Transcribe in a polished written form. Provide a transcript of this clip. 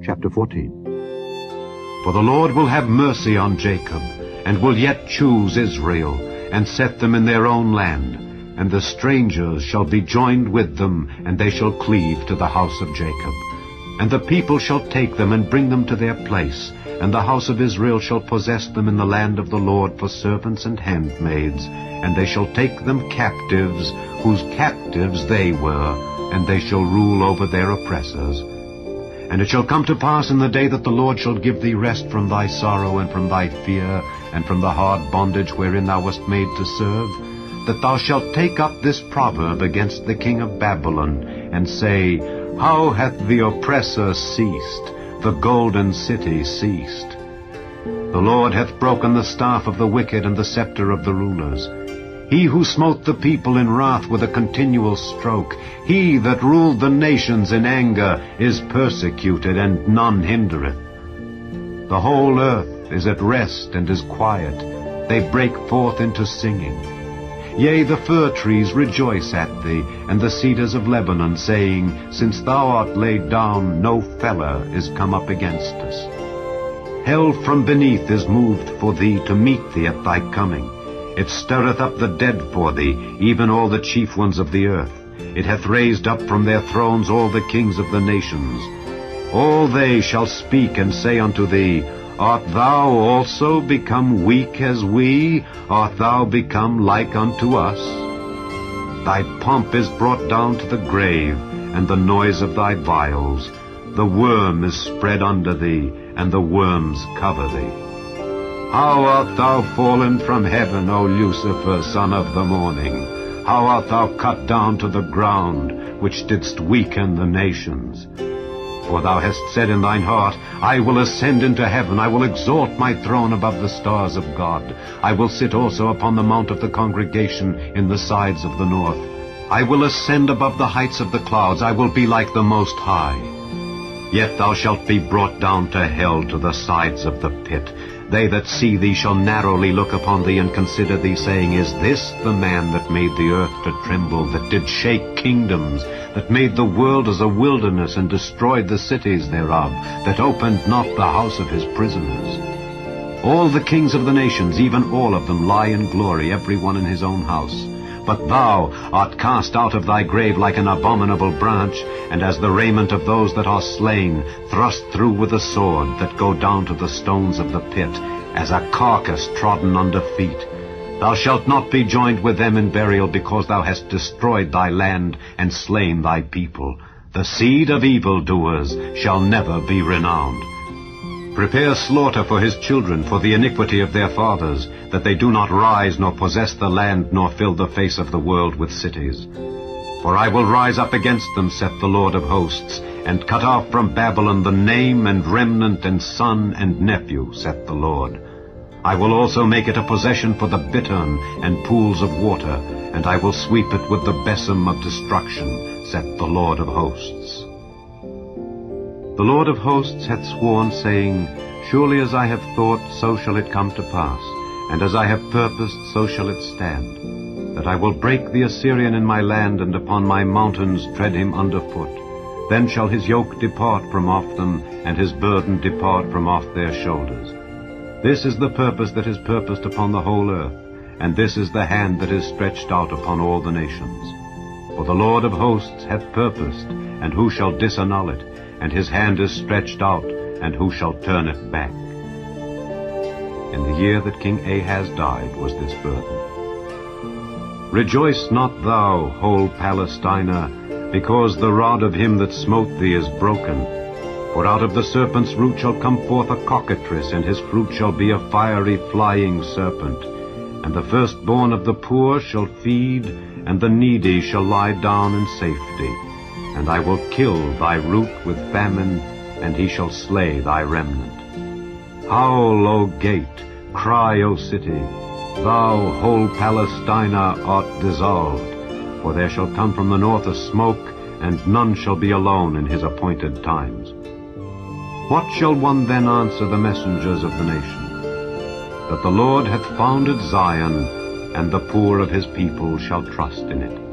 Chapter 14. For the Lord will have mercy on Jacob, and will yet choose Israel, and set them in their own land. And the strangers shall be joined with them, and they shall cleave to the house of Jacob. And the people shall take them, and bring them to their place, and the house of Israel shall possess them in the land of the Lord for servants and handmaids, and they shall take them captives, whose captives they were, and they shall rule over their oppressors. And it shall come to pass in the day that the Lord shall give thee rest from thy sorrow and from thy fear, and from the hard bondage wherein thou wast made to serve, that thou shalt take up this proverb against the king of Babylon, and say, How hath the oppressor ceased, the golden city ceased? The Lord hath broken the staff of the wicked and the scepter of the rulers. He who smote the people in wrath with a continual stroke, he that ruled the nations in anger, is persecuted, and none hindereth. The whole earth is at rest and is quiet. They break forth into singing. Yea, the fir trees rejoice at thee, and the cedars of Lebanon, saying, Since thou art laid down, no feller is come up against us. Hell from beneath is moved for thee to meet thee at thy coming. It stirreth up the dead for thee, even all the chief ones of the earth. It hath raised up from their thrones all the kings of the nations. All they shall speak and say unto thee, Art thou also become weak as we? Art thou become like unto us? Thy pomp is brought down to the grave, and the noise of thy viols. The worm is spread under thee, and the worms cover thee. How art thou fallen from heaven, O Lucifer, son of the morning? How art thou cut down to the ground, which didst weaken the nations? For thou hast said in thine heart, I will ascend into heaven, I will exalt my throne above the stars of God. I will sit also upon the mount of the congregation in the sides of the north. I will ascend above the heights of the clouds, I will be like the Most High. Yet thou shalt be brought down to hell, to the sides of the pit. They that see thee shall narrowly look upon thee, and consider thee, saying, Is this the man that made the earth to tremble, that did shake kingdoms, that made the world as a wilderness, and destroyed the cities thereof, that opened not the house of his prisoners? All the kings of the nations, even all of them, lie in glory, every one in his own house. But thou art cast out of thy grave like an abominable branch, and as the raiment of those that are slain, thrust through with a sword, that go down to the stones of the pit, as a carcass trodden under feet. Thou shalt not be joined with them in burial, because thou hast destroyed thy land, and slain thy people. The seed of evildoers shall never be renowned. Prepare slaughter for his children, for the iniquity of their fathers, that they do not rise, nor possess the land, nor fill the face of the world with cities. For I will rise up against them, saith the Lord of hosts, and cut off from Babylon the name and remnant and son and nephew, saith the Lord. I will also make it a possession for the bittern and pools of water, and I will sweep it with the besom of destruction, saith the Lord of hosts. The Lord of hosts hath sworn, saying, Surely as I have thought, so shall it come to pass, and as I have purposed, so shall it stand, that I will break the Assyrian in my land, and upon my mountains tread him under foot. Then shall his yoke depart from off them, and his burden depart from off their shoulders. This is the purpose that is purposed upon the whole earth, and this is the hand that is stretched out upon all the nations. For the Lord of hosts hath purposed, and who shall disannul it? And his hand is stretched out, and who shall turn it back? In the year that King Ahaz died was this burden. Rejoice not thou, whole Palestina, because the rod of him that smote thee is broken. For out of the serpent's root shall come forth a cockatrice, and his fruit shall be a fiery flying serpent. And the firstborn of the poor shall feed, and the needy shall lie down in safety. And I will kill thy root with famine, and he shall slay thy remnant. Howl, O gate, cry, O city, thou whole Palestina art dissolved, for there shall come from the north a smoke, and none shall be alone in his appointed times. What shall one then answer the messengers of the nation? That the Lord hath founded Zion, and the poor of his people shall trust in it.